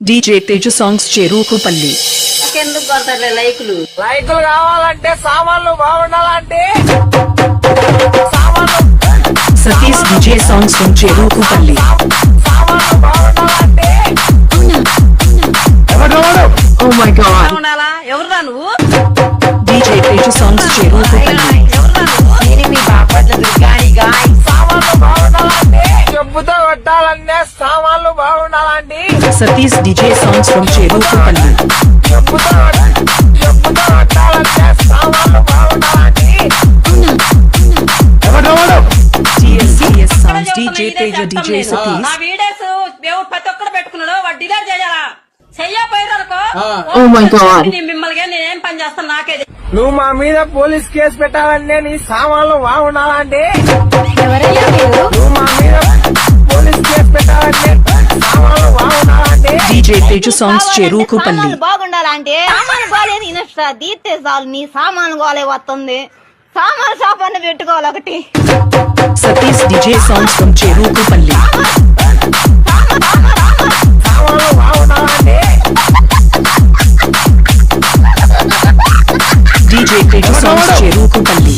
DJ Teju songs Cherukupalli. ఎందుకు కొడతారులే లైకులు కావాలంటే సామాన్లు బాగుండాలంటే Satish DJ songs from Cherukupalli. సామాన్లు బాగుండాలంటే Oh my god. ఉండాలా ఎవరురా నువ్వు DJ Teju songs Cherukupalli. ఎవరురా నువ్వు నేను మీ బాపట్ల దుర్గాని గాయ్ సామాన్లు బాగుండాలంటే చెప్పుతో కొట్టాలంటే సామాన్లు బాగుండాలంటే Satish DJ songs from Cherukupalli. చెప్పుతో కొట్టాలంటే సామాన్లు బాగుండాలంటే TSCS songs DJ Teju DJ నా Satish. వీడియోస్ దేవుడు ప్రతి ఒక్కరు పెట్టుకున్నాడు వాడు డిలీట్ చేయాలా చెయ్యపోయారనుకో Oh my God. మిమ్మల్ని నేనేం పని చేస్తాను నాకే నువ్వు మా మీద పోలీస్ కేసు పెట్టాలంటే నీ సామాన్లు బాగుండాలంటే ఎవరయ్యా మీరు నువ్వు మా మీద పోలీస్ కేసు పెట్టాలంటే సామాన్లు బాగుండాలంటే DJ Teju songs Cherukupalli. సామాన్లు బాగుండాలంటే సామాను గోలేదు ఇనస్తా దీస్తే చాలు నీ సామాను గోలే వస్తుంది సామాను షాప్ అన్న పెట్టుకోవాలి ఒకటి Satish DJ songs from Cherukupalli. సామాన్లు బాగుండాలంటే DJ Teju songs Cherukupalli.